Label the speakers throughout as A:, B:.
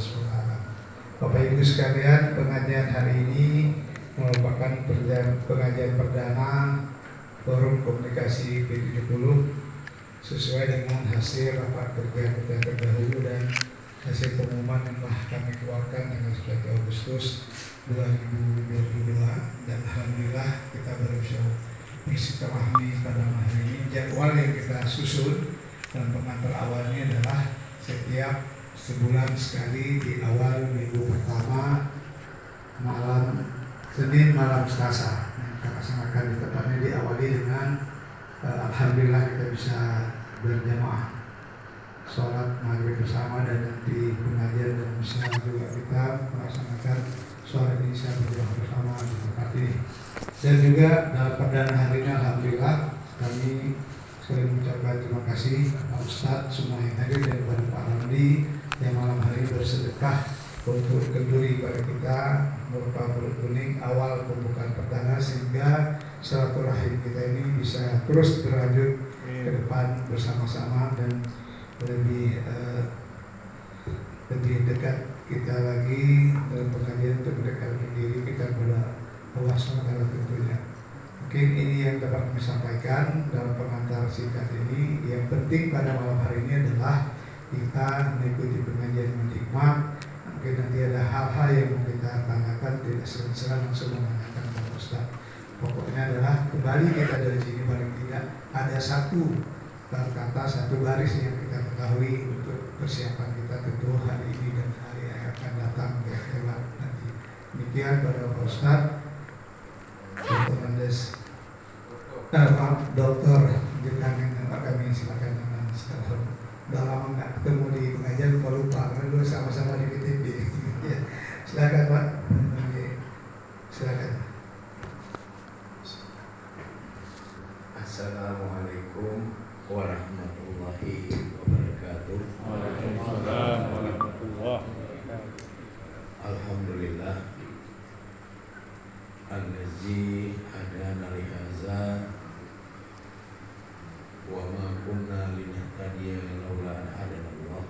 A: wassalam. Bapak Ibu sekalian, pengajian hari ini merupakan pengajian perdana Forum Komunikasi P70 sesuai dengan hasil rapat kerja kita terdahulu dan hasil pengumuman yang telah kami keluarkan tanggal 1 Agustus 2022, dan alhamdulillah kita baru bisa bersilaturahmi pada hari ini. Jadwal yang kita susun dan pengantar awalnya adalah setiap sebulan sekali di awal minggu pertama malam Senin, malam Selasa. Kita laksanakan di tempatnya diawali dengan alhamdulillah kita bisa berjamaah sholat maghrib bersama, dan nanti pengajian dan bisa juga kita melaksanakan sholat isya berjamaah bersama di tempat ini. Dan juga dalam perdana hari ini alhamdulillah kami sekali mengucapkan terima kasih Pak Ustadz semua yang hadir dan kepada Pak Ramli yang malam hari ini bersedekah untuk kenduri pada kita berupa belut kuning awal pembukaan perdana, sehingga silaturahim kita ini bisa terus berlanjut ke depan bersama-sama dan lebih dekat kita lagi dalam pengajian untuk mendekatkan diri kita kepada Allah SWT tentunya. Mungkin ini yang dapat kami sampaikan dalam pengantar singkat ini. Yang penting pada malam hari ini adalah kita mengikuti pengajian dengan hikmat. Mungkin nanti ada hal-hal yang mau kita tanyakan, tidak serang-serang langsung menanyakan kepada Ustaz. Pokoknya adalah kembali kita dari sini paling tidak ada satu kata, satu baris yang kita ketahui untuk persiapan kita tentu hari ini dan hari yang akan datang di akhirat nanti. Demikian pada Pak Ustaz. Dr. Mendes, Dokter Jenderal Pak kami silakan dengan sekarang. Udah lama nggak ketemu di pengajian, lupa karena dulu sama-sama di PTB. Ya, silakan Pak. Silakan.
B: Assalamualaikum warahmatullahi wabarakatuh.
C: Waalaikumsalam warahmatullahi wabarakatuh.
B: Alhamdulillah allazi hadana li hadza wa ma kunna linahtadiya laula an hadana Allah.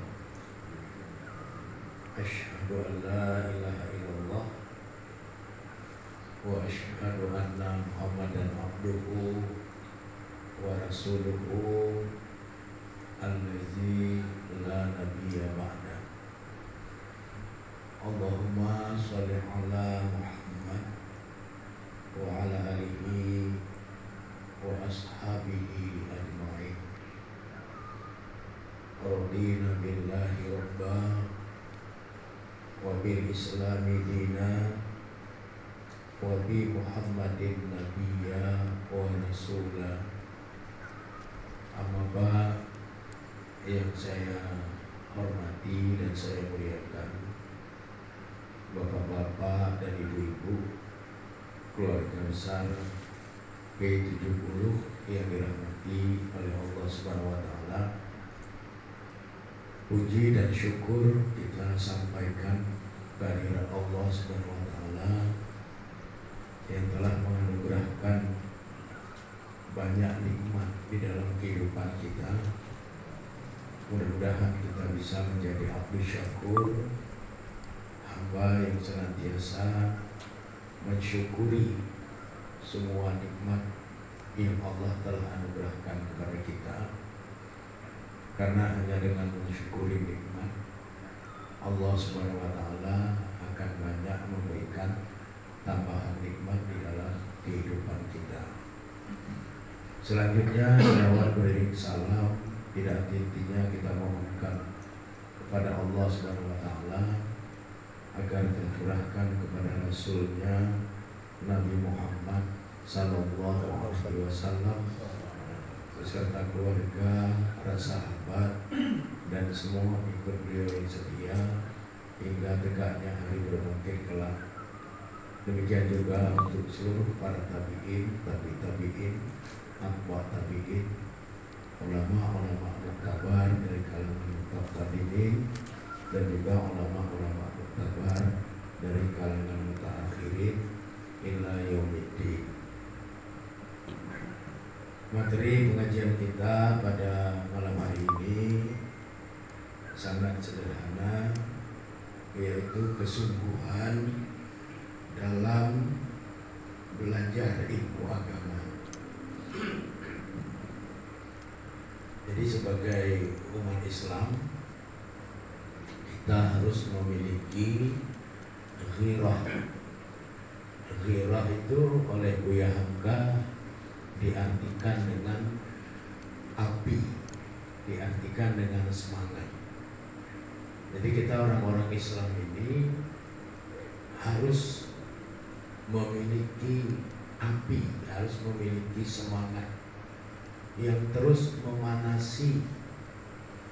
B: Asyhadu an la ilaha illallah wa asyhadu anna Muhammadan abduhu wa rasuluhu allazi la nabiyya ba'da. Allahumma shalli ala Muhammad wa ala alihi wa ashabihi ajma'in. Radina billahi rabba wa bil islami dina wa bi Muhammadin nabiyya wa rasula. Amma ba'd, yang saya hormati dan saya muliakan bapak-bapak dan ibu-ibu keluarga besar P70 yang dirahmati oleh Allah Subhanahu wa taala. Puji dan syukur kita sampaikan kehadirat Allah Subhanahu wa taala yang telah menganugerahkan banyak nikmat di dalam kehidupan kita. Mudah-mudahan kita bisa menjadi abdi syakur, hamba yang senantiasa mensyukuri semua nikmat yang Allah telah anugerahkan kepada kita. Karena hanya dengan mensyukuri nikmat, Allah Subhanahu wa taala akan banyak memberikan tambahan nikmat di dalam kehidupan kita. Selanjutnya, selawat beriring salam tidak henti-hentinya kita memohonkan kepada Allah Subhanahu wa taala agar tercurahkan kepada Rasulnya Nabi Muhammad sallallahu alaihi wasallam beserta keluarga, para sahabat dan semua ikut beliau yang setia hingga tegaknya hari berbangkit kelak. Demikian juga untuk seluruh para tabi'in, tabi'in, atba tabi'in, ulama-ulama muktabar dari kalangan mutaqaddimin dan juga ulama-ulama muktabar dari kalangan mutaakhirin ila yaumiddin. Materi pengajian kita pada malam hari ini sangat sederhana, yaitu kesungguhan dalam belajar ilmu agama. Jadi sebagai umat Islam kita harus memiliki ghirah. Ghirah itu oleh Buya Hamka diartikan dengan api, diartikan dengan semangat. Jadi kita orang-orang Islam ini harus memiliki api, harus memiliki semangat yang terus memanasi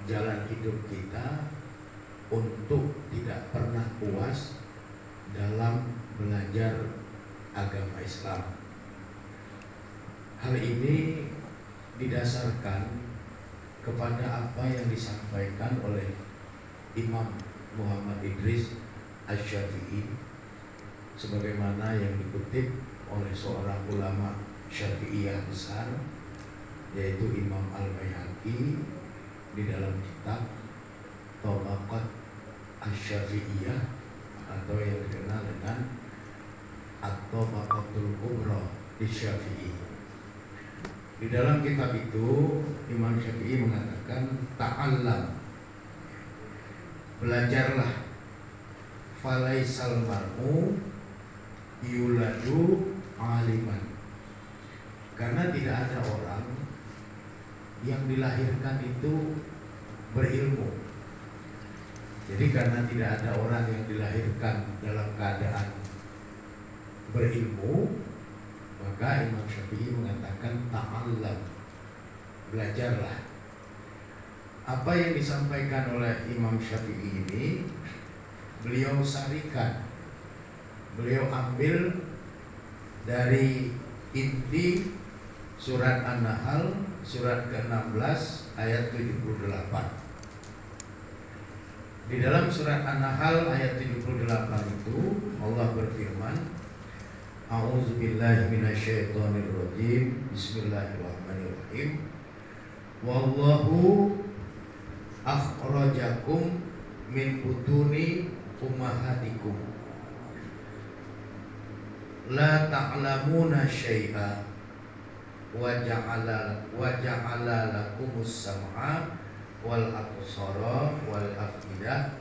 B: jalan hidup kita untuk tidak pernah puas dalam belajar agama Islam. Hal ini didasarkan kepada apa yang disampaikan oleh Imam Muhammad Idris Asy-Syafi'i, sebagaimana yang dikutip oleh seorang ulama Syafi'iyah besar, yaitu Imam Al-Baihaqi di dalam kitab Tabaqat Asy-Syafi'iyah atau yang dikenal dengan At-Tabaqatul Kubra di Syafi'i. Di dalam kitab itu Imam Syafi'i mengatakan, ta'allam, belajarlah, falaisal mar'u yuladu aliman, karena tidak ada orang yang dilahirkan itu berilmu. Jadi karena tidak ada orang yang dilahirkan dalam keadaan berilmu, maka Imam Syafi'i mengatakan ta'allam, belajarlah. Apa yang disampaikan oleh Imam Syafi'i ini beliau sarikan, beliau ambil dari inti surat An-Nahl surat ke-16 ayat 78. Di dalam surat An-Nahl ayat 78 itu Allah berfirman, A'udzubillahi minasyaitonirrajim, Bismillahirrahmanirrahim. Wallahu akhrajakum min butuni ummahatikum la ta'lamuna syai'a wa ja'ala lakumus sam'a wal absara wal afidah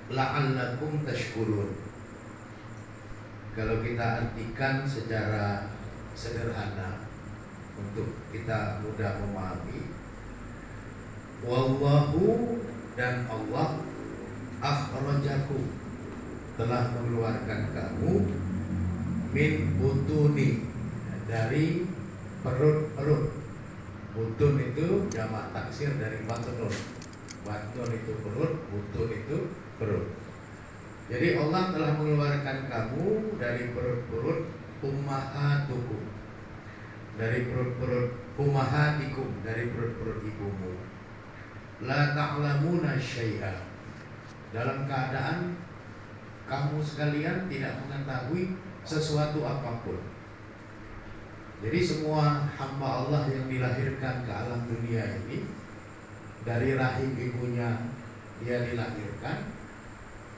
B: la'allakum tashkurun. Kalau kita artikan secara sederhana untuk kita mudah memahami, wallahu, dan Allah, akhrajakum, telah mengeluarkan kamu, min butuni, dari perut-perut. Butun itu jamak taksir dari batnun. Batnun itu perut, butun itu perut. Jadi Allah telah mengeluarkan kamu dari perut-perut ummahatukum, dari perut-perut ummahatikum, dari perut-perut ibumu. La ta'lamuna syai'a, dalam keadaan kamu sekalian tidak mengetahui sesuatu apapun. Jadi semua hamba Allah yang dilahirkan ke alam dunia ini, dari rahim ibunya dia dilahirkan,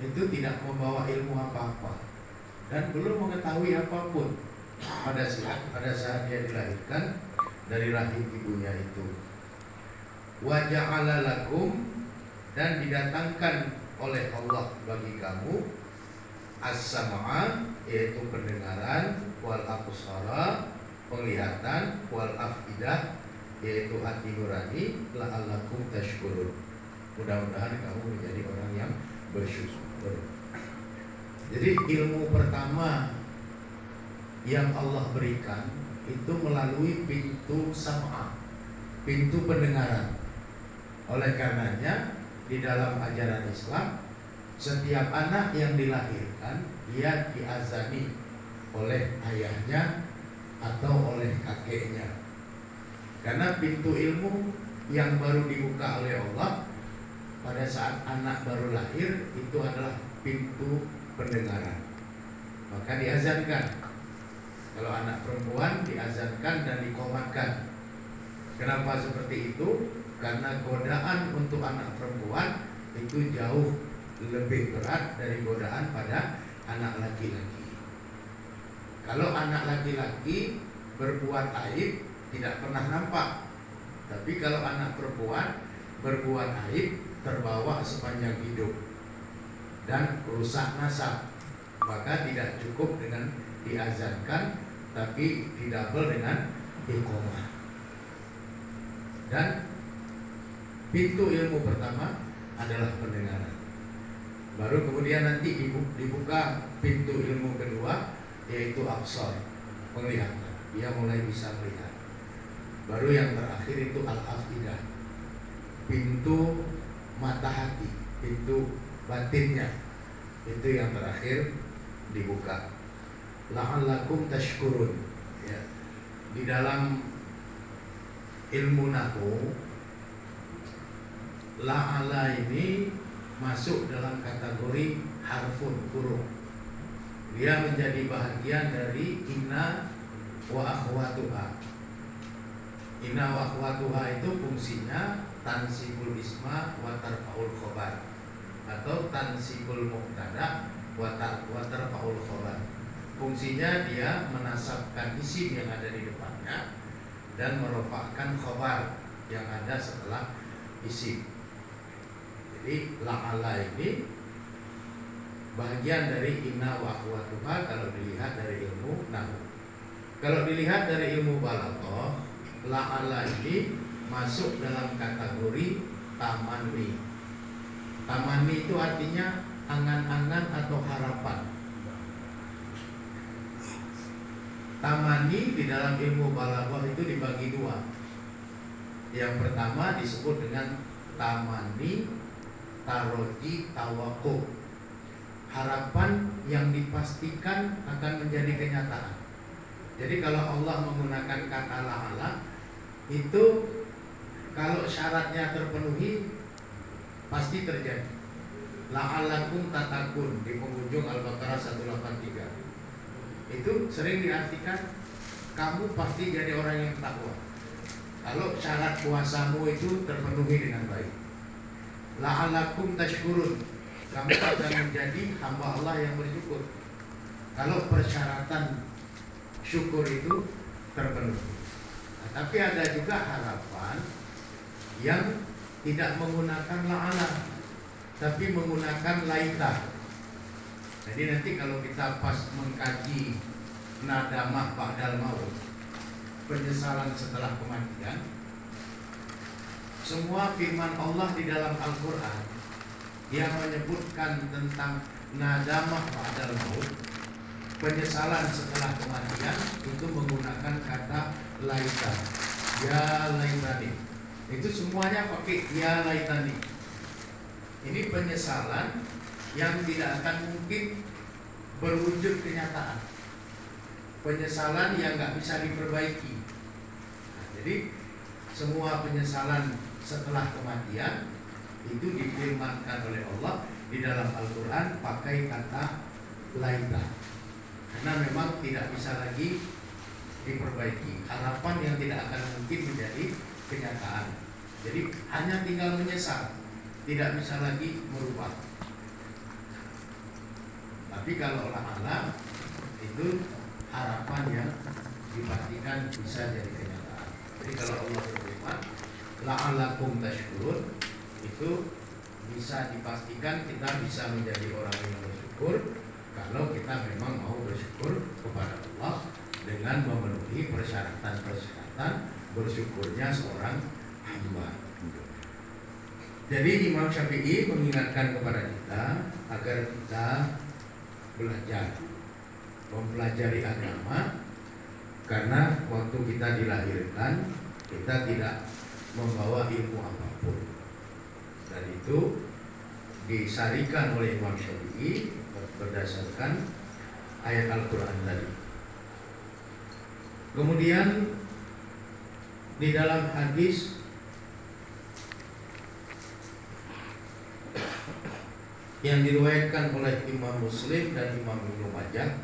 B: itu tidak membawa ilmu apa-apa dan belum mengetahui apapun pada saat dia dilahirkan dari rahim ibunya itu. Wa ja'ala lakum, dan didatangkan oleh Allah bagi kamu, as-sam'a, yaitu pendengaran, wal absara, penglihatan, wal afidah, yaitu hati nurani, la'allakum tashkurun. Mudah-mudahan kamu menjadi orang yang bersyukur. Jadi ilmu pertama yang Allah berikan itu melalui pintu sam'a, pintu pendengaran. Oleh karenanya di dalam ajaran Islam, setiap anak yang dilahirkan dia diazani oleh ayahnya atau oleh kakeknya. Karena pintu ilmu yang baru dibuka oleh Allah pada saat anak baru lahir itu adalah pintu pendengaran. Maka diazankan. Kalau anak perempuan diazankan dan dikomatkan. Kenapa seperti itu? Karena godaan untuk anak perempuan itu jauh lebih berat dari godaan pada anak laki-laki. Kalau anak laki-laki berbuat aib tidak pernah nampak, tapi kalau anak perempuan berbuat aib terbawa sepanjang hidup dan rusak nasab, maka tidak cukup dengan diazankan, tapi didouble dengan iqamah. Dan pintu ilmu pertama adalah pendengaran. Baru kemudian nanti dibuka pintu ilmu kedua, yaitu absar, penglihatan. Dia mulai bisa melihat. Baru yang terakhir itu al-afidah, pintu mata hati, pintu batinnya. Itu yang terakhir dibuka. La'allakum tashkurun. Ya. Di dalam ilmu nahwu, la'ala ini masuk dalam kategori harfun, huruf. Dia menjadi bahagian dari inna wa akhwatuha. Inna wa akhwatuha itu fungsinya tansibul isma wa tarfa'ul khobar, atau tansibul mubtada wa tarfa'ul khobar. Fungsinya dia menasabkan isim yang ada di depannya dan merofakkan khobar yang ada setelah isim. Jadi la'ala ini bagian dari inna wa akhwatuha kalau dilihat dari ilmu nahwu. Kalau dilihat dari ilmu balaghah, la'ala ini masuk dalam kategori tamanni. Tamanni itu artinya angan-angan atau harapan. Tamanni di dalam ilmu balaghah itu dibagi dua. Yang pertama disebut dengan tamanni taroji tawakuf, harapan yang dipastikan akan menjadi kenyataan. Jadi kalau Allah menggunakan kata la'ala, itu kalau syaratnya terpenuhi pasti terjadi. La'alakum tatakun di penghujung Al-Baqarah 183. Itu sering diartikan kamu pasti jadi orang yang takwa kalau syarat puasamu itu terpenuhi dengan baik. La'alakum tashkurun, kamu akan menjadi hamba Allah yang bersyukur kalau persyaratan syukur itu terpenuhi. Nah, tapi ada juga harapan yang tidak menggunakan la'ala, tapi menggunakan laita. Jadi nanti kalau kita pas mengkaji nadamah ba'dal maut, penyesalan setelah kematian, semua firman Allah di dalam Al-Quran yang menyebutkan tentang nadamah ba'dal maut, penyesalan setelah kematian, itu menggunakan kata laita. Ya laitani, itu semuanya pakai ya laitani. Ini penyesalan yang tidak akan mungkin berwujud kenyataan, penyesalan yang nggak bisa diperbaiki. Nah, jadi semua penyesalan setelah kematian itu difirmankan oleh Allah di dalam Al-Quran pakai kata laita, karena memang tidak bisa lagi diperbaiki, harapan yang tidak akan mungkin menjadi kenyataan. Jadi hanya tinggal menyesal, tidak bisa lagi merubah. Tapi kalau la'ala itu harapan yang dipastikan bisa jadi kenyataan. Jadi kalau Allah berfirman la'alakum tashkurun, itu bisa dipastikan kita bisa menjadi orang yang bersyukur kalau kita memang mau bersyukur kepada Allah dengan memenuhi persyaratan-persyaratan bersyukurnya seorang hamba. Jadi Imam Syafi'i mengingatkan kepada kita agar kita belajar, mempelajari agama, karena waktu kita dilahirkan kita tidak membawa ilmu apapun, dan itu disarikan oleh Imam Syafi'i berdasarkan ayat Al-Quran tadi. Kemudian di dalam hadis yang diriwayatkan oleh Imam Muslim dan Imam Ibnu Majah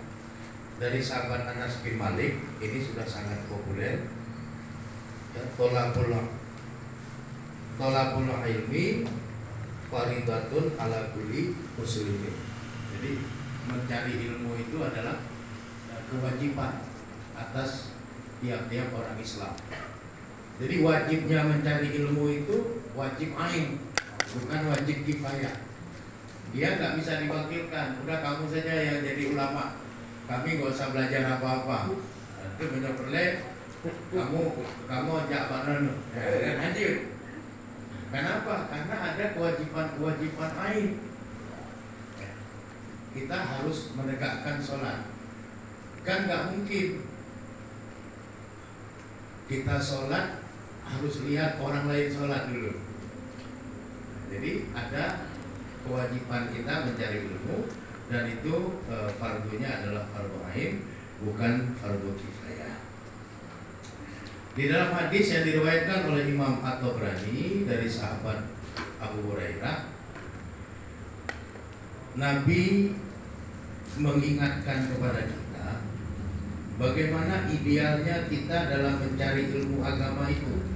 B: dari sahabat Anas bin Malik, ini sudah sangat populer, ya, tolabul ilmi faridatun ala kulli muslimin. Jadi mencari ilmu itu adalah kewajiban atas tiap-tiap orang Islam. Jadi wajibnya mencari ilmu itu wajib ain, bukan wajib kifayah. Dia nggak bisa diwakilkan. Udah kamu saja yang jadi ulama, kami nggak usah belajar apa-apa. Itu benar perle. Kamu ajak banan, lanjut. Kenapa? Karena ada kewajiban ain. Kita harus menegakkan sholat. Kan nggak mungkin kita sholat harus lihat orang lain sholat dulu. Jadi ada kewajiban kita mencari ilmu, dan itu fardunya adalah fardu ain, bukan fardu kifayah. Di dalam hadis yang diriwayatkan oleh Imam At-Tabrani dari sahabat Abu Hurairah, Nabi mengingatkan kepada kita bagaimana idealnya kita dalam mencari ilmu agama itu.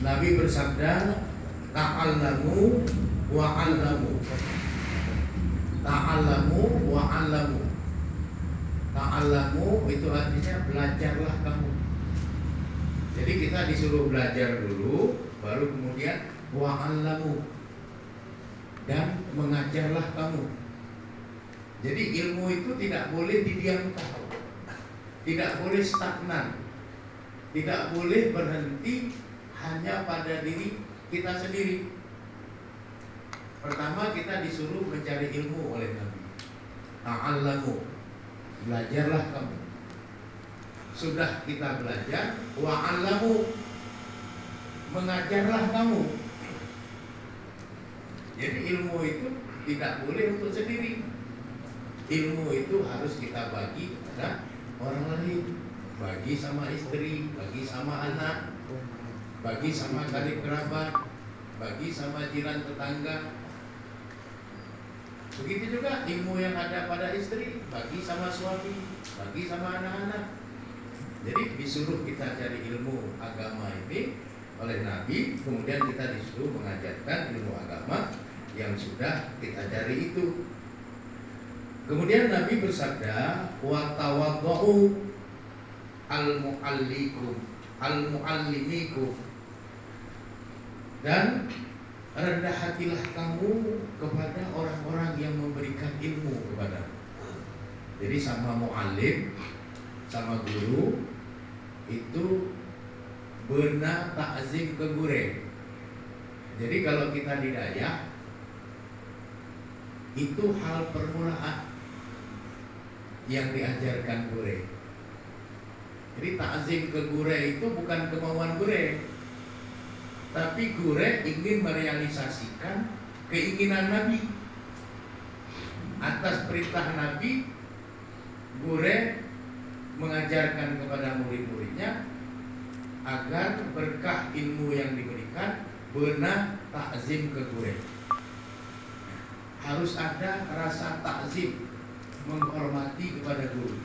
B: Nabi bersabda, ta'allamu wa'allamu. Ta'allamu wa'allamu. Ta'allamu itu artinya belajarlah kamu. Jadi kita disuruh belajar dulu, baru kemudian wa'allamu, dan mengajarlah kamu. Jadi ilmu itu tidak boleh didiamkan, tidak boleh stagnan, tidak boleh berhenti hanya pada diri kita sendiri. Pertama kita disuruh mencari ilmu oleh Nabi. Ta'allamu, belajarlah kamu. Sudah kita belajar, wa'allamu, mengajarlah kamu. Jadi ilmu itu tidak boleh untuk sendiri. Ilmu itu harus kita bagi kepada orang lain. Bagi sama istri, bagi sama anak, bagi sama karib kerabat, bagi sama jiran tetangga. Begitu juga ilmu yang ada pada istri, bagi sama suami, bagi sama anak-anak. Jadi disuruh kita cari ilmu agama ini oleh Nabi, kemudian kita disuruh mengajarkan ilmu agama yang sudah kita cari itu. Kemudian Nabi bersabda, wa tawaddu al-muallimikum, dan rendah hatilah kamu kepada orang-orang yang memberikan ilmu kepadamu. Jadi sama muallim, sama guru itu benar ta'zim ke gure. Jadi kalau kita didaya, itu hal permulaan yang diajarkan gure. Jadi ta'zim ke gure itu bukan kemauan gure, tapi gure ingin merealisasikan keinginan Nabi. Atas perintah Nabi, gure mengajarkan kepada murid-muridnya agar berkah ilmu yang diberikan benar takzim ke guru. Harus ada rasa takzim, menghormati kepada guru.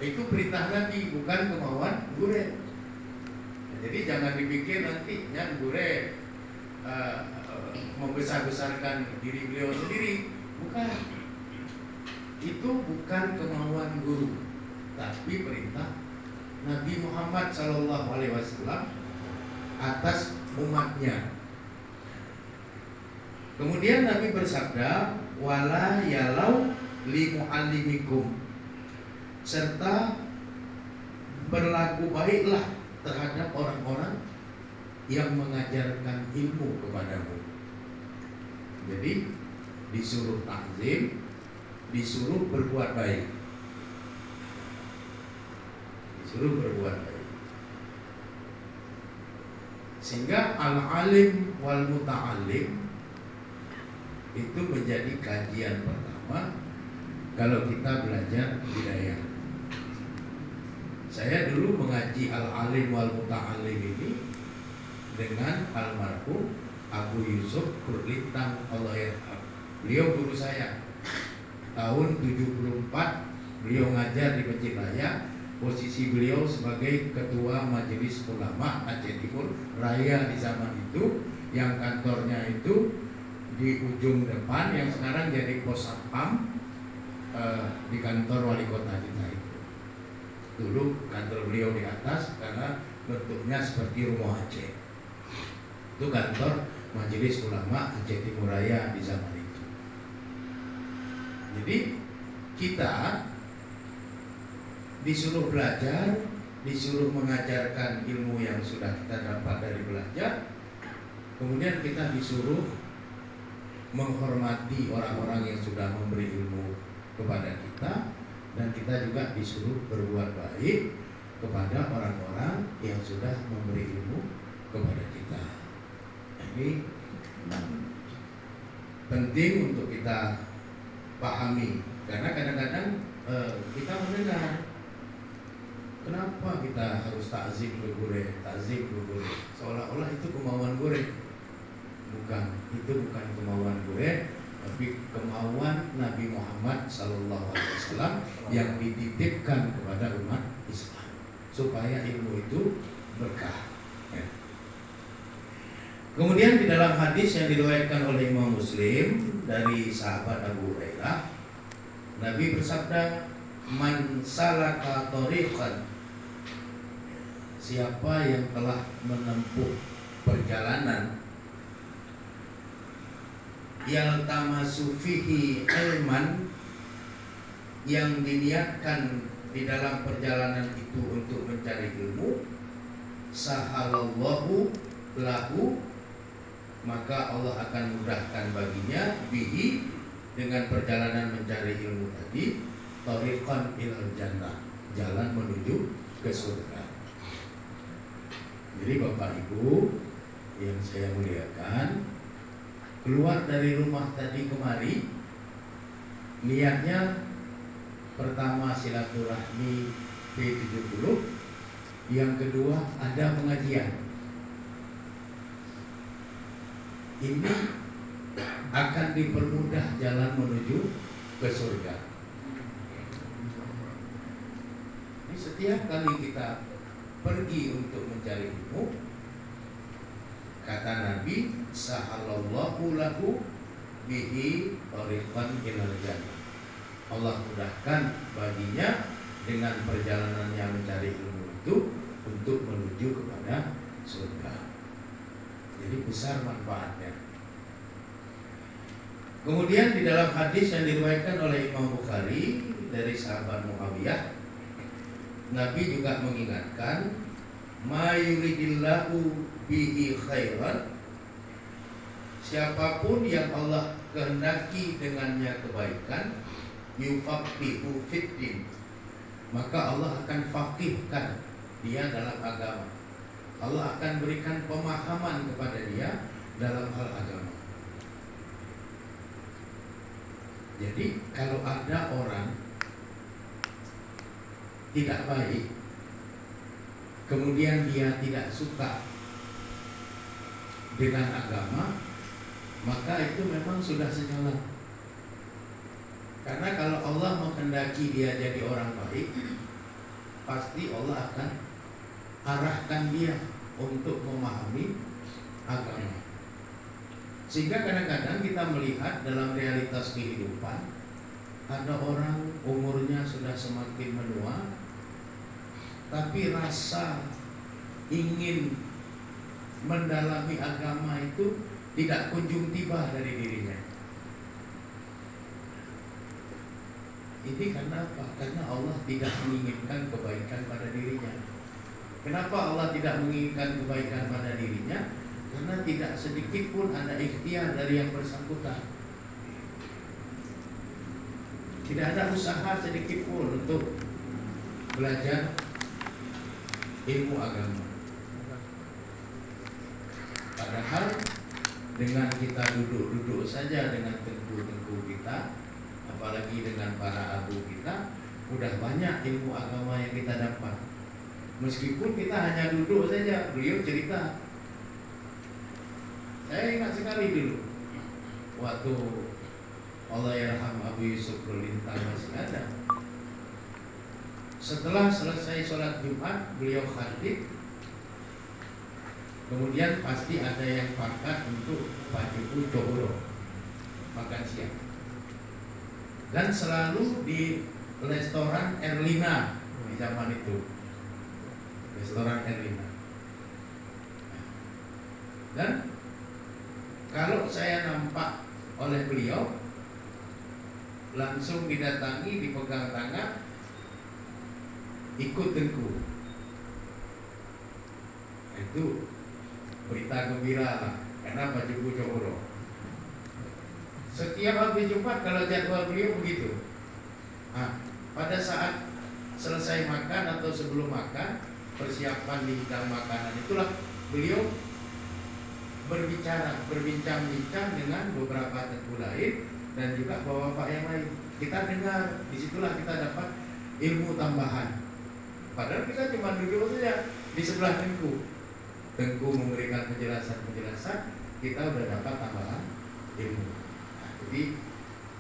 B: Itu perintah Nabi, bukan kemauan guru. Jadi jangan dipikir nanti guru membesar-besarkan diri beliau sendiri. Bukan. Itu bukan kemauan guru, tapi perintah Nabi Muhammad SAW atas umatnya. Kemudian Nabi bersabda, wala yalau li muallimikum, serta berlaku baiklah terhadap orang-orang yang mengajarkan ilmu kepadamu. Jadi disuruh takzim, disuruh berbuat baik. Disuruh berbuat baik. Sehingga al-alim wal muta'alim itu menjadi kajian pertama kalau kita belajar hidayah. Saya dulu mengaji al-alim wal muta'alim ini dengan almarhum Abu Yusuf Kurlintang, Allah yarham. Beliau guru saya. Tahun 74 beliau ngajar di Masjid Raya. posisi beliau sebagai Ketua Majelis Ulama Aceh Timur Raya di zaman itu, yang kantornya itu di ujung depan yang sekarang jadi pos satpam di kantor wali kota kita itu. Dulu kantor beliau di atas karena bentuknya seperti rumah Aceh. Itu kantor Majelis Ulama Aceh Timur Raya di zaman itu. Jadi kita disuruh belajar, disuruh mengajarkan ilmu yang sudah kita dapat dari belajar. Kemudian kita disuruh menghormati orang-orang yang sudah memberi ilmu kepada kita, dan kita juga disuruh berbuat baik kepada orang-orang yang sudah memberi ilmu kepada kita. Ini penting untuk kita pahami, karena kadang-kadang kita mendengar, kenapa kita harus takzim ke guru, seolah-olah itu kemauan guru. Bukan, itu bukan kemauan guru, tapi kemauan Nabi Muhammad SAW yang dititipkan kepada umat Islam supaya ilmu itu berkah. Ya. Kemudian di dalam hadis yang diriwayatkan oleh Imam Muslim dari sahabat Abu Hurairah, Nabi bersabda, "Man salaka thariqan," siapa yang telah menempuh perjalanan, yaltamasu fihi ilman, yang diniatkan di dalam perjalanan itu untuk mencari ilmu, sahalallahu lahu, maka Allah akan mudahkan baginya, bihi, dengan perjalanan mencari ilmu tadi, thariqan ilal jannah, jalan menuju ke surga. Jadi Bapak Ibu yang saya muliakan, keluar dari rumah tadi kemari, niatnya pertama silaturahmi P70, yang kedua ada pengajian. Ini akan dipermudah jalan menuju ke surga. Ini setiap kali kita pergi untuk mencari ilmu, kata Nabi, sahalallahu lahu bihi thariqan ilal jannah, Allah mudahkan baginya dengan perjalanannya mencari ilmu itu untuk menuju kepada surga. Jadi besar manfaatnya. Kemudian di dalam hadis yang diriwayatkan oleh Imam Bukhari dari sahabat Muawiyah, Nabi juga mengingatkan, ma yuridillahu bihi khairan, siapapun yang Allah kehendaki dengannya kebaikan, yufaqihu fiddin, maka Allah akan faqihkan dia dalam agama. Allah akan berikan pemahaman kepada dia dalam hal agama. Jadi kalau ada orang tidak baik, kemudian dia tidak suka dengan agama, maka itu memang sudah salah. Karena kalau Allah menghendaki dia jadi orang baik, pasti Allah akan arahkan dia untuk memahami agama. Sehingga kadang-kadang kita melihat dalam realitas kehidupan, ada orang umurnya sudah semakin menua, tapi rasa ingin mendalami agama itu tidak kunjung tiba dari dirinya. Ini karena apa? Karena Allah tidak menginginkan kebaikan pada dirinya. Kenapa Allah tidak menginginkan kebaikan pada dirinya? Karena tidak sedikit pun ada ikhtiar dari yang bersangkutan. Tidak ada usaha sedikit pun untuk belajar ilmu agama. Padahal dengan kita duduk-duduk saja dengan tengku-tengku kita, apalagi dengan para abu kita, udah banyak ilmu agama yang kita dapat. Meskipun kita hanya duduk saja, beliau cerita. Saya ingat sekali dulu waktu Allah yarham Abu Yusuf Lintang masih ada. Setelah selesai sholat Jumat, beliau khatib. Kemudian pasti ada yang pakat untuk Pajuku Johoro makan siang. Dan selalu di restoran Erlina di zaman itu, restoran Erlina. Dan kalau saya nampak oleh beliau, langsung didatangi, dipegang tangan, ikut Tengku. Itu berita gembira lah, karena Pajuku Johoro. Setiap habis Jumat kalau jadwal beliau begitu. Nah, pada saat selesai makan atau sebelum makan, persiapan di bidang makanan itulah beliau berbincang-bincang dengan beberapa tengku lain dan juga bapak-bapak yang lain. Kita dengar, disitulah kita dapat ilmu tambahan. Padahal kita cuma duduk saja di sebelah Tengku. Tengku memberikan penjelasan, kita udah dapat tambahan ilmu. Nah, jadi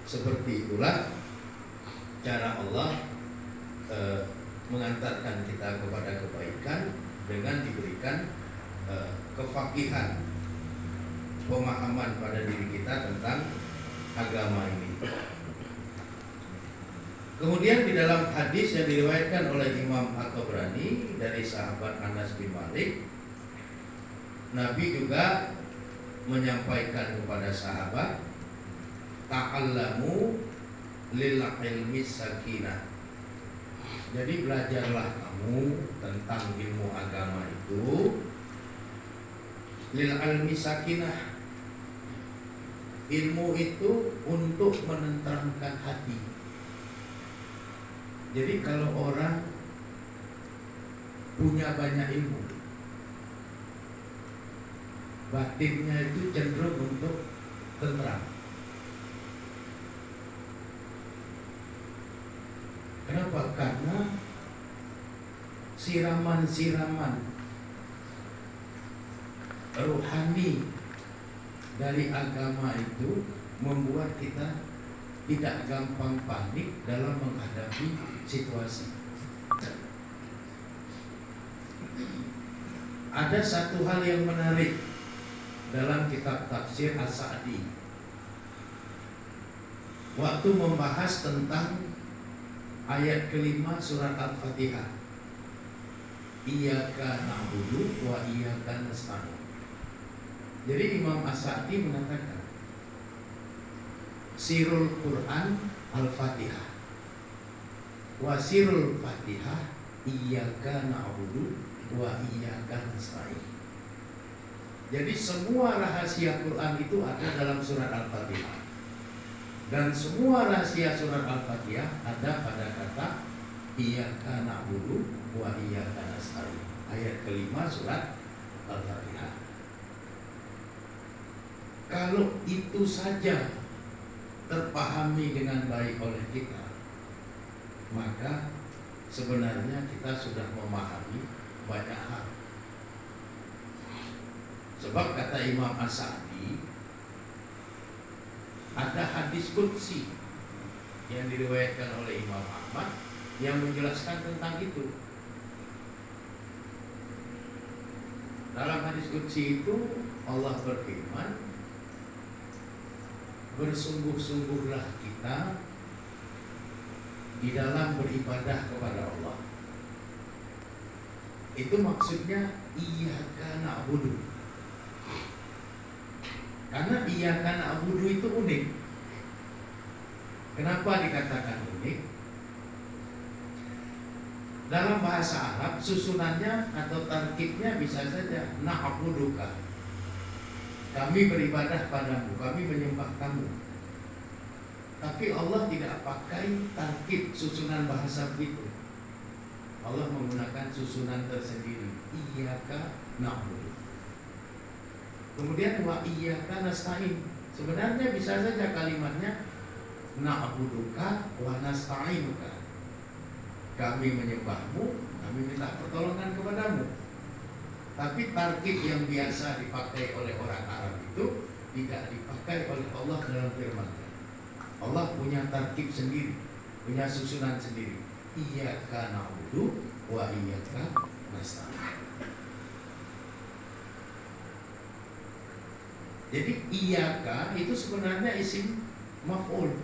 B: seperti itulah cara Allah mengantarkan kita kepada kebaikan dengan diberikan kefakihan, pemahaman pada diri kita tentang agama ini. Kemudian di dalam hadis yang diriwayatkan oleh Imam At-Tabrani dari sahabat Anas bin Malik, Nabi juga menyampaikan kepada sahabat, ta'allamu lil ilmi sakinah. Jadi belajarlah kamu tentang ilmu agama itu lil ilmi sakinah. Ilmu itu untuk menenteramkan hati. Jadi kalau orang punya banyak ilmu, batinnya itu cenderung untuk tenteram. Kenapa? Karena siraman-siraman rohani dari agama itu membuat kita tidak gampang panik dalam menghadapi situasi. Ada satu hal yang menarik dalam kitab tafsir As-Sa'di waktu membahas tentang ayat kelima surat Al-Fatihah, Iyyaka na'budu wa iyyaka nasta'in. Jadi Imam As-Sa'di mengatakan sirul Quran Al-Fatihah wa sirul Fatihah Iyyaka na'budu wa iyyaka nasta'in. Jadi semua rahasia Quran itu ada dalam surat Al-Fatihah, dan semua rahasia surat Al-Fatihah ada pada kata Iyyaka na'budu wa iyyaka nasta'in, ayat kelima surat Al-Fatihah. Kalau itu saja terpahami dengan baik oleh kita, maka sebenarnya kita sudah memahami banyak hal. Sebab kata Imam As-Sa'di, ada hadis qudsi yang diriwayatkan oleh Imam Ahmad yang menjelaskan tentang itu. Dalam hadis qudsi itu Allah berfirman, bersungguh-sungguhlah kita di dalam beribadah kepada Allah. Itu maksudnya Iyyaka na'budu. Karena Iyyaka na'budu itu unik. Kenapa dikatakan unik? Dalam bahasa Arab susunannya atau tarkibnya bisa saja na'buduka, kami beribadah padamu, kami menyembah kamu. Tapi Allah tidak pakai tarkib susunan bahasa begitu. Allah menggunakan susunan tersendiri, Iyyaka na'budu. Kemudian wa iyyaka nasta'in. Sebenarnya bisa saja kalimatnya na'buduka wa nasta'inuka. Kami menyembahmu, kami minta pertolongan kepadamu. Tapi tarkib yang biasa dipakai oleh orang Arab itu tidak dipakai oleh Allah dalam firman-Nya. Allah punya tarkib sendiri, punya susunan sendiri. iyyaka na'budu wa iyyaka nasta'in. Jadi iyyaka itu sebenarnya isim maf'ul,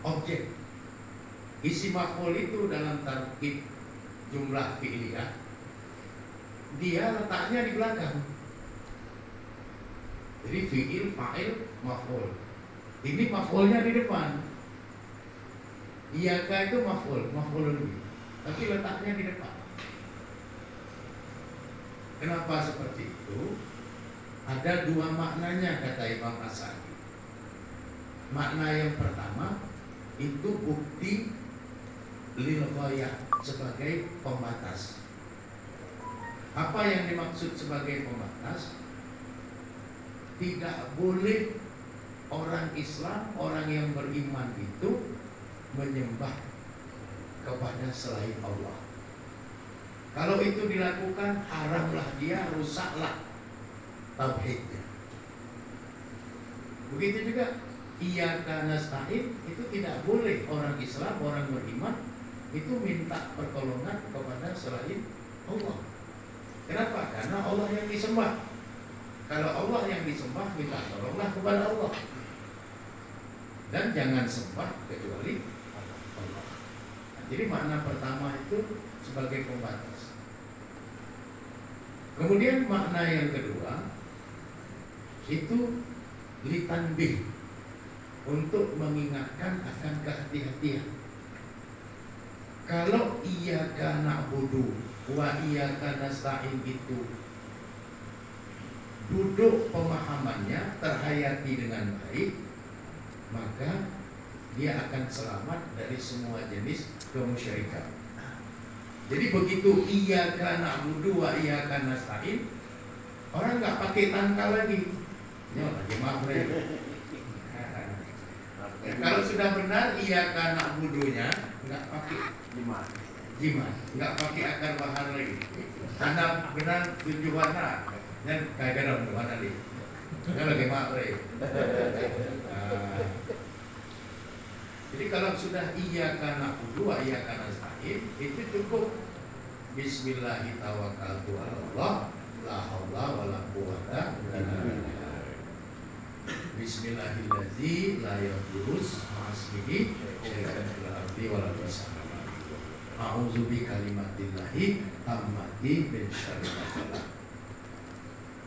B: objek. Isim maf'ul itu dalam tarkib jumlah fi'liyah, dia letaknya di belakang. Jadi fi'il, fa'il, maf'ul. Ini maf'ulnya di depan. Iyyaka itu maf'ulun bih, tapi letaknya di depan. Kenapa seperti itu? Ada dua maknanya kata Imam As-Sa'di. Makna yang pertama itu bukti lil ghayah, sebagai pembatas. Apa yang dimaksud sebagai pembatas? Tidak boleh orang Islam, orang yang beriman itu menyembah kepada selain Allah. Kalau itu dilakukan, haramlah dia, rusaklah tauhidnya. Begitu juga iyyaka nasta'in, itu tidak boleh orang Islam, orang beriman itu minta pertolongan kepada selain Allah. Kenapa? Karena Allah yang disembah. Kalau Allah yang disembah, minta tolonglah kepada Allah. Dan jangan sembah kecuali Allah. Nah, jadi makna pertama itu sebagai pembatas. Kemudian makna yang kedua itu litanbih, untuk mengingatkan akan kehati-hatian. Kalau iyyaka na'budu wa iyyaka nasta'in itu duduk pemahamannya, terhayati dengan baik, maka dia akan selamat dari semua jenis kemusyrikan. Jadi begitu iyyaka na'budu wa iyyaka nasta'in, orang nggak pakai tangkal lagi. Ini lagi maghrib. Kalau sudah benar iyyaka na'budunya, nggak pakai jimat, nggak pakai akar bahan lagi. Karena benar 7 warna. Dan kagak dong warna nih. Ini lagi maghrib. Jadi kalau sudah iyyaka na'budu wa iyyaka nasta'in, itu cukup bismillahi tawakkaltu 'alallah la haula wala quwwata illa billah. Bismillahirrahmanirrahim la yadurus ma'asmihi syai'un fil ardi wala fis samawati. A'udzu bi kalimatillahi tammati min syarri ma khalaq.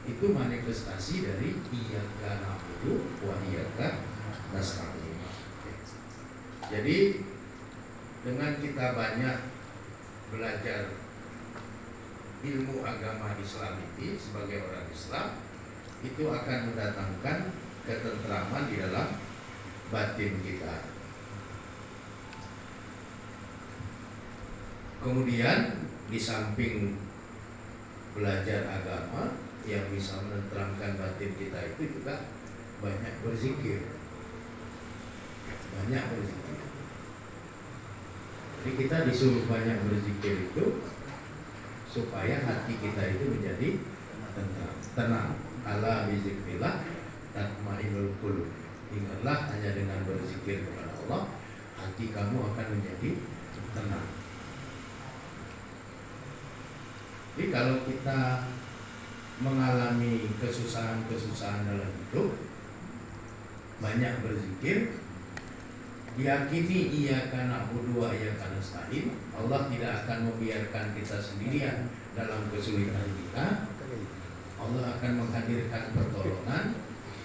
B: Itu manifestasi dari iyyaka na'budu wa iyyaka nasta'in. Jadi dengan kita banyak belajar ilmu agama Islam ini sebagai orang Islam, itu akan mendatangkan ketentraman di dalam batin kita. Kemudian di samping belajar agama yang bisa menenteramkan batin kita, itu juga banyak berzikir. Banyak berzikir. Jadi kita disuruh banyak berzikir itu supaya hati kita itu menjadi tenang. Ala bizikrillah tatma'innul qulub. Ingatlah, hanya dengan berzikir kepada Allah, hati kamu akan menjadi tenang. Jadi kalau kita mengalami kesusahan-kesusahan dalam hidup, banyak berzikir, yakini iyyaka na'budu wa iyyaka nasta'in, Allah tidak akan membiarkan kita sendirian dalam kesulitan kita. Allah akan menghadirkan pertolongan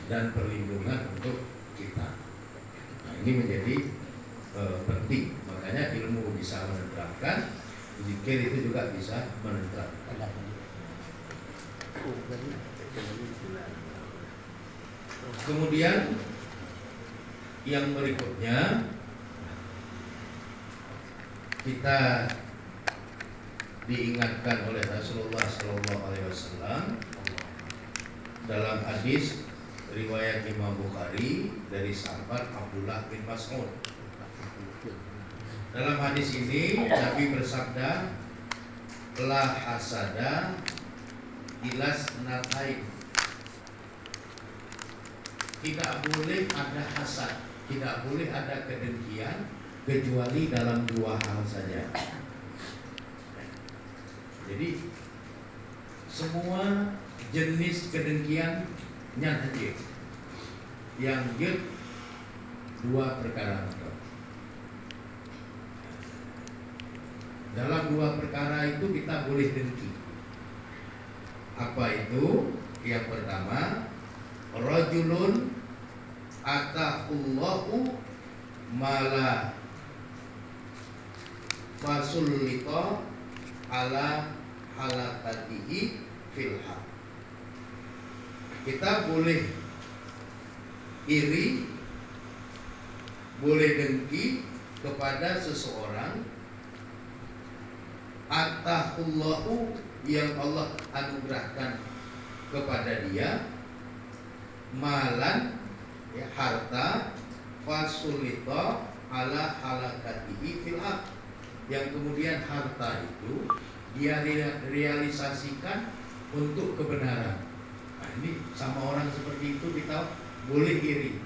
B: dan perlindungan untuk kita. Nah, ini menjadi penting. Makanya ilmu bisa menenteramkan, zikir itu juga bisa menenteramkan. Kemudian yang berikutnya, kita diingatkan oleh Rasulullah SAW dalam hadis riwayat Imam Bukhari dari sahabat Abdullah bin Mas'ud. Dalam hadis ini Nabi bersabda, la hasada ilas natain. Tidak boleh ada hasad, tidak boleh ada kedengkian kecuali dalam dua hal saja. Jadi semua jenis kedengkian nyata yang dua perkara. Dalam dua perkara itu kita boleh dengki. Apa itu? Yang pertama, rajulun ataqullahu mala fasulita ala halakatihi filha. Kita boleh iri, boleh dengki kepada seseorang atahullahu yang Allah anugerahkan kepada dia, malan ya, harta, fasulita ala halakatihi fil ard, yang kemudian harta itu dia realisasikan untuk kebenaran. Nah, ini sama orang seperti itu kita boleh iri.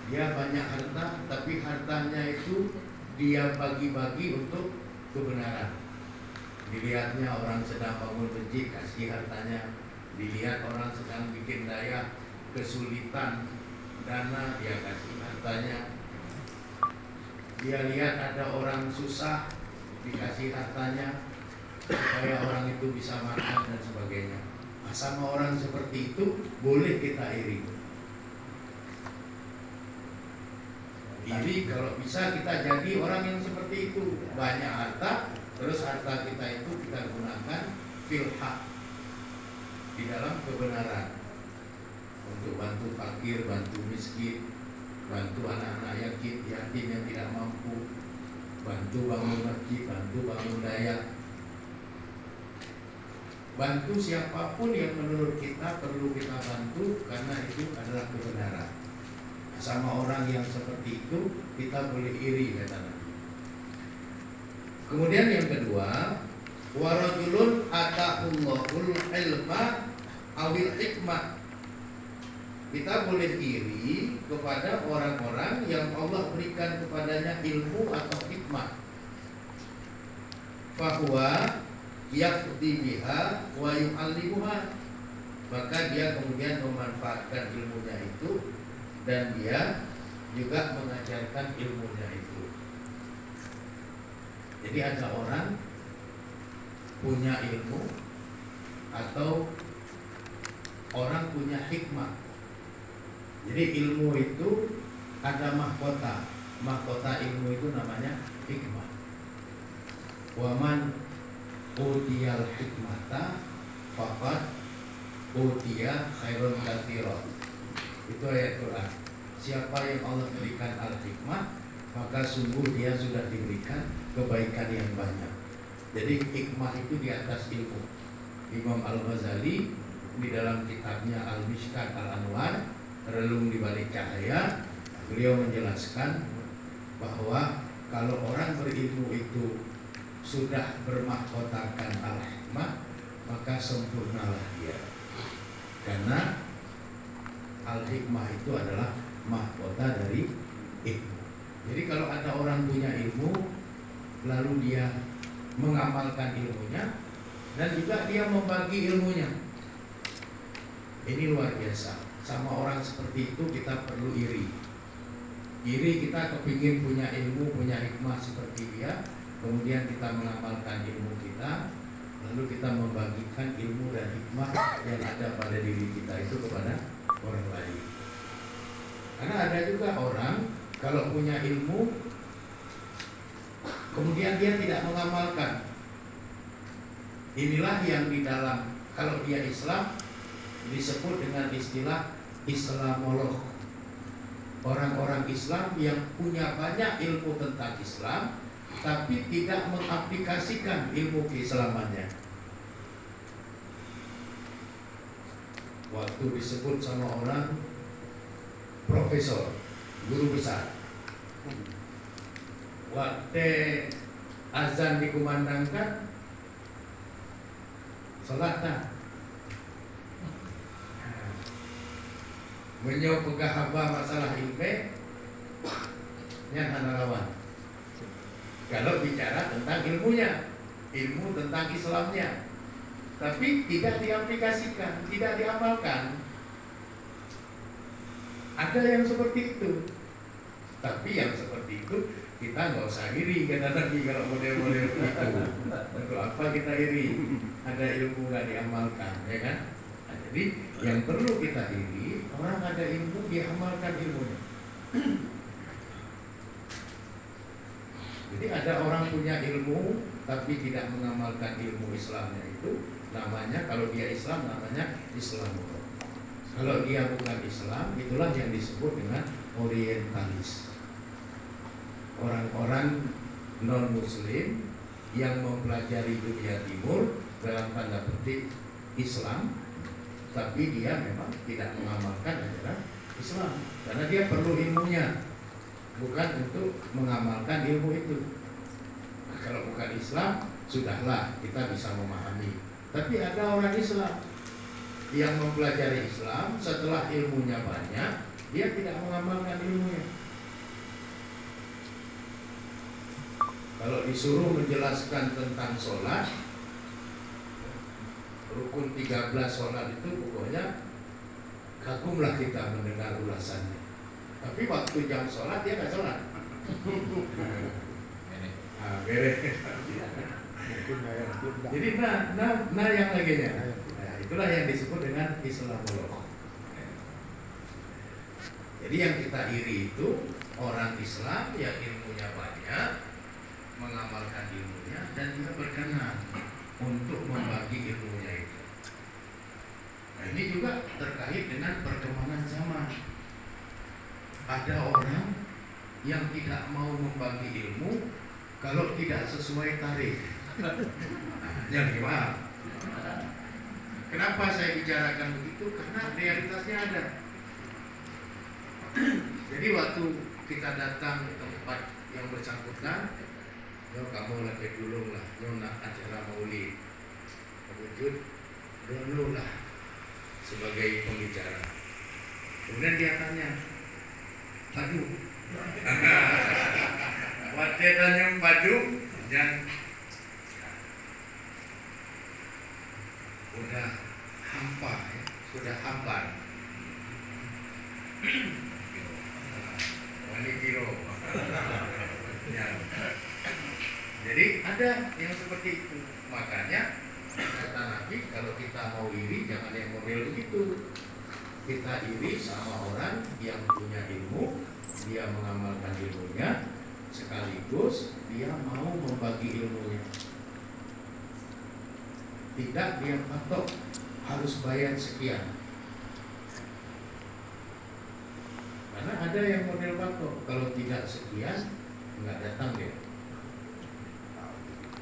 B: Dia banyak harta, tapi hartanya itu dia bagi-bagi untuk kebenaran. Dilihatnya orang sedang bangun masjid, kasih hartanya. Dilihat orang sedang bikin daya, kesulitan dana, dia kasih hartanya. Dia lihat ada orang susah, dikasih hartanya supaya orang itu bisa makan dan sebagainya. Nah, sama orang seperti itu boleh kita iri. Iri kalau bisa kita jadi orang yang seperti itu, banyak harta, terus harta kita itu kita gunakan fil haq, di dalam kebenaran, untuk bantu fakir, bantu miskin, bantu anak-anak yatim yang tidak mampu, bantu bangun masjid, bantu bangun daya, bantu siapapun yang menurut kita perlu kita bantu, karena itu adalah kebenaran. Sama orang yang seperti itu kita boleh iri, kata Nabi. Kemudian yang kedua, warajulun ata'ullahul ilma awil hikmah. Kita boleh iri kepada orang-orang yang Allah berikan kepadanya ilmu atau hikmah. Fahuwa yaqdi biha wa yu'allimuha. Maka dia kemudian memanfaatkan ilmunya itu dan dia juga mengajarkan ilmunya itu. Jadi ada orang punya ilmu atau orang punya hikmah. Jadi ilmu itu ada mahkota. Mahkota ilmu itu namanya hikmah. Waman utiyal hikmata faqad utiya khairun katsiran. Itu ayat Quran. Siapa yang Allah berikan al-hikmah, maka sungguh dia sudah diberikan kebaikan yang banyak. Jadi hikmah itu di atas ilmu. Imam Al-Ghazali di dalam kitabnya Al-Mishkat Al-Anwar, Relung di Balik Cahaya, beliau menjelaskan bahwa kalau orang berilmu itu sudah bermahkotakan al-hikmah, maka sempurnalah dia. Karena al-hikmah itu adalah mahkota dari ilmu. Jadi kalau ada orang punya ilmu, lalu dia mengamalkan ilmunya dan juga dia membagi ilmunya, ini luar biasa. Sama orang seperti itu kita perlu iri. Iri kita kepingin punya ilmu, punya hikmah seperti dia, kemudian kita mengamalkan ilmu kita, lalu kita membagikan ilmu dan hikmah yang ada pada diri kita itu kepada orang lain. Karena ada juga orang kalau punya ilmu kemudian dia tidak mengamalkan. Inilah yang di dalam, kalau dia Islam disebut dengan istilah Islamolog. Orang-orang Islam yang punya banyak ilmu tentang Islam tapi tidak mengaplikasikan ilmu keislamannya. Waktu disebut sama orang profesor, guru besar, waktu azan dikumandangkan, salat tak. Beliau pegah haba masalah ilmu, yang anda lawan. Kalau bicara tentang ilmunya, ilmu tentang Islamnya, tapi tidak diaplikasikan, tidak diamalkan. Ada yang seperti itu. Tapi yang seperti itu kita nggak usah iri, kata Nabi, kalau model-model itu. Untuk apa kita iri? Ada ilmu nggak diamalkan, ya kan? Nah, jadi yang perlu kita iri, orang ada ilmu diamalkan ilmunya. Jadi ada orang punya ilmu tapi tidak mengamalkan ilmu Islamnya, itu namanya, kalau dia Islam namanya Islam. Kalau dia bukan Islam, itulah yang disebut dengan orientalis. Orang-orang non-muslim yang mempelajari dunia timur dalam tanda petik Islam, tapi dia memang tidak mengamalkan ajaran Islam, karena dia perlu ilmunya, bukan untuk mengamalkan ilmu itu. Nah, kalau bukan Islam, sudahlah kita bisa memahami. Tapi ada orang Islam yang mempelajari Islam, setelah ilmunya banyak, dia tidak mengamalkan ilmunya. Kalau disuruh menjelaskan tentang sholat, rukun 13 sholat itu pokoknya kagumlah kita mendengar ulasannya. Tapi waktu jam sholat dia nggak sholat. Beres. Jadi nah yang laginya. Nah, itulah yang disebut dengan Islamullah. Jadi yang kita iri itu orang Islam yang ilmunya banyak, mengamalkan ilmunya, dan juga berkenan untuk membagi ilmunya itu. Nah, ini juga terkait dengan perkembangan zaman. Ada orang yang tidak mau membagi ilmu kalau tidak sesuai tarif. Yang gimana? Kenapa saya bicarakan begitu? Karena realitasnya ada. Jadi waktu kita datang ke tempat yang bersangkutan, kamu lagi dulu lah, nak acara maulid, wujud dulu lah sebagai pembicara. Kemudian dia tanya, padu, waktu dia tanya padu, dan udah hampa, ya? Sudah hampar. Wali kiro. Ya. Jadi ada yang seperti itu. Makanya kata Nabi, kalau kita mau iri jangan yang model begitu. Kita iri sama orang yang punya ilmu, dia mengamalkan ilmunya, sekaligus dia mau membagi ilmunya. Tidak dia patok harus bayar sekian. Karena ada yang model patok, kalau tidak sekian nggak datang dia.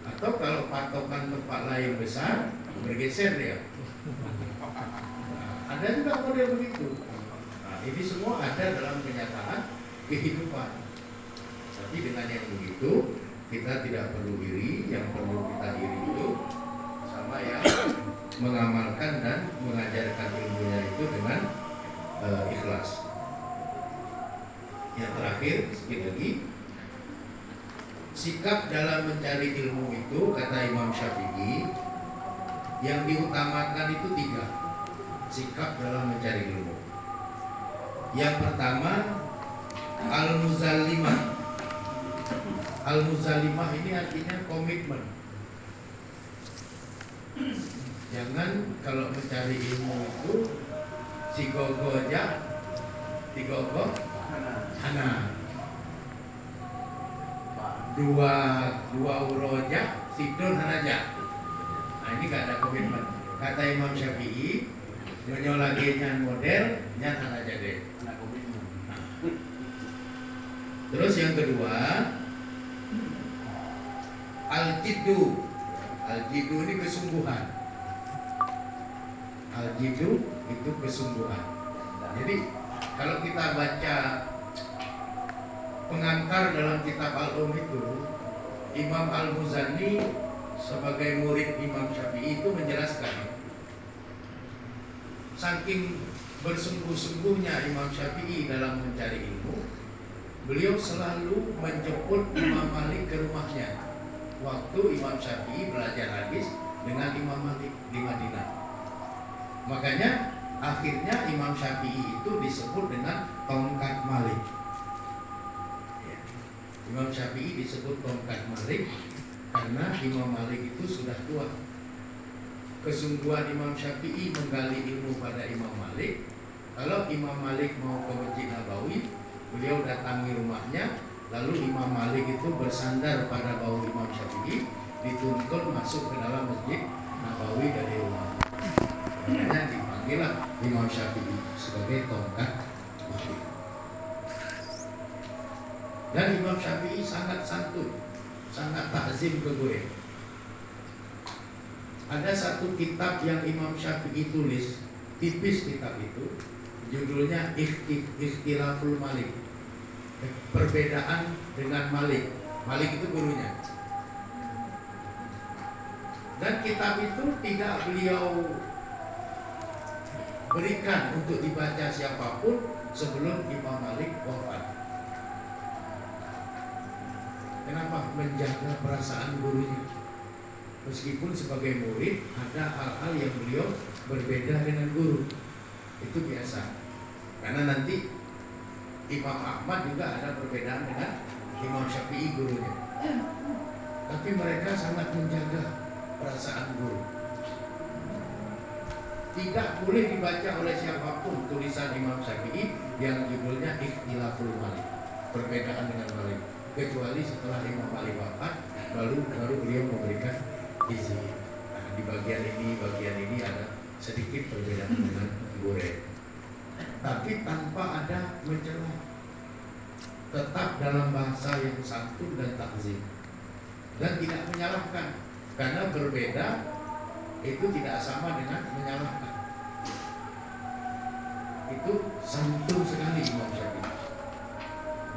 B: Atau kalau patokan tempat lain besar, bergeser dia. Nah, ada juga model begitu. Nah, ini semua ada dalam kenyataan kehidupan. Tapi dengan yang begitu, kita tidak perlu iri. Yang perlu kita iri itu sama yang mengamalkan dan mengajarkan ilmunya itu dengan ikhlas. Yang terakhir, sedikit lagi, sikap dalam mencari ilmu itu, kata Imam Syafi'i, yang diutamakan itu 3 sikap dalam mencari ilmu. Yang pertama, al-muzallimah. Al-muzallimah ini artinya komitmen. Jangan kalau mencari ilmu itu sigogo aja, digogo hana. Dua uroja sidon hanaja. Nah, ini gak ada komitmen. Kata Imam Syafi'i, menyolaginya model nyat hanaja deh. Terus yang kedua, al-jiddu. Al-jiddu ini kesungguhan. Al-jiddu itu kesungguhan. Jadi kalau kita baca pengantar dalam kitab Al-Um itu, Imam Al-Muzani sebagai murid Imam Syafi'i itu menjelaskan, saking bersungguh-sungguhnya Imam Syafi'i dalam mencari ilmu, beliau selalu menjemput Imam Malik ke rumahnya waktu Imam Syafi'i belajar hadis dengan Imam Malik di Madinah. Makanya akhirnya Imam Syafi'i itu disebut dengan tongkat Malik. Imam Syafi'i disebut tongkat Malik karena Imam Malik itu sudah tua. Kesungguhan Imam Syafi'i menggali ilmu pada Imam Malik. Kalau Imam Malik mau ke Masjid Nabawi, beliau datangi rumahnya, lalu Imam Malik itu bersandar pada bahu Imam Syafi'i, dituntun masuk ke dalam Masjid Nabawi dari rumah. Makanya dipanggillah Imam Syafi'i sebagai tongkat Malik. Dan Imam Syafi'i sangat santun, sangat takzim ke guru. Ada satu kitab yang Imam Syafi'i tulis, tipis kitab itu, judulnya Ikhtilaful Malik, perbedaan dengan Malik. Malik itu gurunya. Dan kitab itu tidak beliau berikan untuk dibaca siapapun sebelum Imam Malik wafat. Kenapa? Menjaga perasaan gurunya. Meskipun sebagai murid ada hal-hal yang beliau berbeda dengan guru, itu biasa. Karena nanti Imam Ahmad juga ada perbedaan dengan Imam Syafi'i gurunya. Tapi mereka sangat menjaga perasaan guru. Tidak boleh dibaca oleh siapapun tulisan Imam Syafi'i yang judulnya Ikhtilaful Malik, perbedaan dengan Malik, kecuali setelah Imam Malik wafat, baru beliau memberikan izin. Nah, di bagian ini ada sedikit perbedaan dengan guru, tapi tanpa ada mencela, tetap dalam bahasa yang santun dan takzim, dan tidak menyalahkan. Karena berbeda itu tidak sama dengan menyalahkan. Itu santun sekali Imam Syafi'i.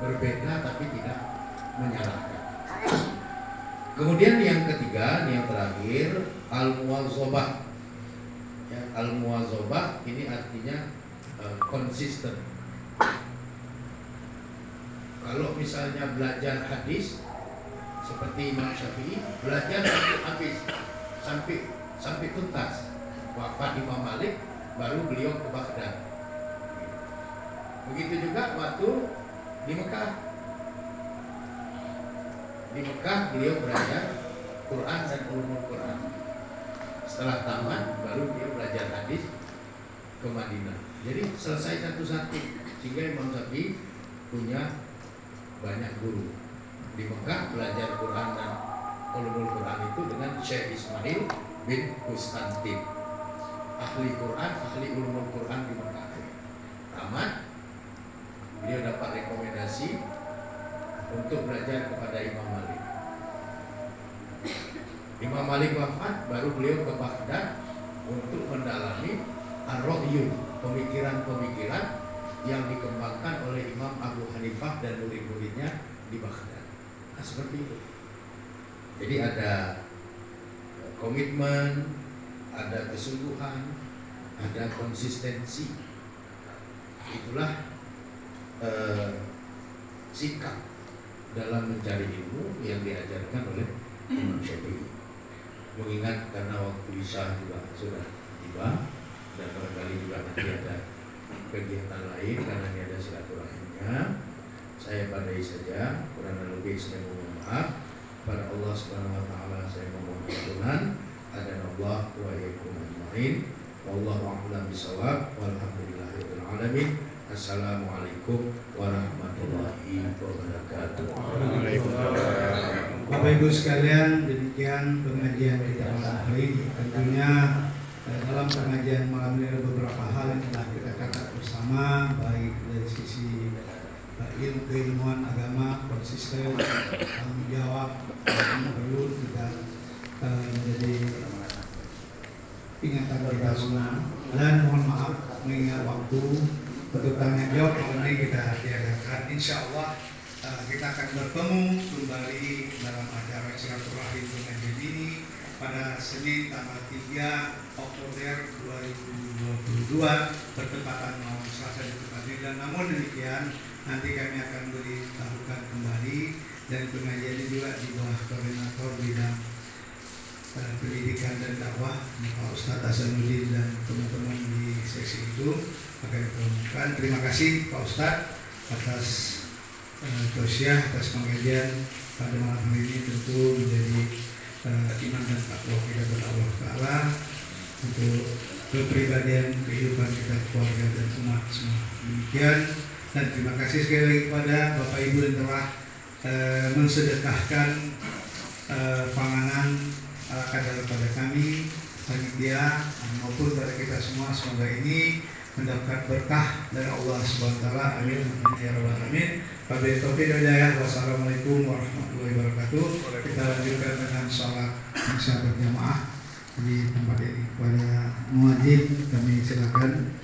B: Berbeda tapi tidak menyalahkan. Kemudian yang ketiga, yang terakhir, al-muwazabah. Ya, al-muwazabah ini artinya konsisten. Kalau misalnya belajar hadis seperti Imam Syafi'i, belajar sampai habis, sampai tuntas. Wafat Imam Malik, baru beliau ke Baghdad. Begitu juga waktu di Mekah. Di Mekah beliau belajar Quran dan ulumul Quran. Setelah tamat baru beliau belajar hadis ke Madinah. Jadi selesai satu-satu, sehingga Imam Syafi'i punya banyak guru. Di Mekah belajar Quran dan ulumul Quran itu dengan Syekh Ismail bin Kustantin, ahli Quran, ahli ulumul Quran di Mekah. Tamat, beliau dapat rekomendasi untuk belajar kepada Imam Malik. Imam Malik wafat, baru beliau ke Baghdad untuk mendalami ar-ra'yu, pemikiran-pemikiran yang dikembangkan oleh Imam Abu Hanifah dan murid-muridnya di Baghdad. Nah, seperti itu. Jadi ada komitmen, ada kesungguhan, ada konsistensi. Itulah sikap dalam mencari ilmu yang diajarkan oleh Imam Syafi'i. Mengingat karena waktu Isya juga sudah tiba, dan barangkali juga nanti ada kegiatan lain karena ini ada silaturahimnya, saya padai saja. Kurang lebih saya mohon maaf. Pada Allah Subhanahu wa taala saya mohon ampunan. Adanallah wa iyyakum ajmain. Wallahu a'lam bishawab. Walhamdulillahirabbil alamin. Assalamualaikum warahmatullahi wabarakatuh.
A: Bapak Ibu sekalian, demikian pengajian kita malam hari. Tentunya dalam pengajian malam ini ada beberapa hal yang telah kita catat bersama, baik dari sisi ilmu keilmuan agama, konsisten, tanggung jawab, yang perlu kita menjadi ingatan kita semua. Dan mohon maaf mengingat waktu untuk tanya jawab ini kita tiadakan. Insya Allah kita akan bertemu kembali dalam acara silaturahim pengajian ini pada Senin tanggal 3 Oktober 2022 bertepatan malam Selasa di Madinah. Namun demikian nanti kami akan beritahukan kembali, dan pengajian ini juga di bawah koordinator bidang pendidikan dan dakwah Pak Ustadz Hasanuddin dan teman-teman di seksi itu akan diumumkan. Terima kasih Pak Ustadz atas tausiah, atas pengajian pada malam hari ini, tentu menjadi iman dan takwa kita kepada Allah Ta'ala untuk kepribadian kehidupan kita, keluarga dan umat semua. Demikian, dan terima kasih sekali lagi kepada Bapak Ibu yang telah mensedekahkan panganan kadar pada kami, panitia maupun pada kita semua. Semoga ini mendapat berkah dari Allah Subhanahu wa taala. Amin ya rabbal alamin. Wabillahi taufiq wal hidayah. Wassalamualaikum warahmatullahi wabarakatuh. Kita lanjutkan dengan salat isya berjamaah di tempat ini. Kepada muadzin kami silakan.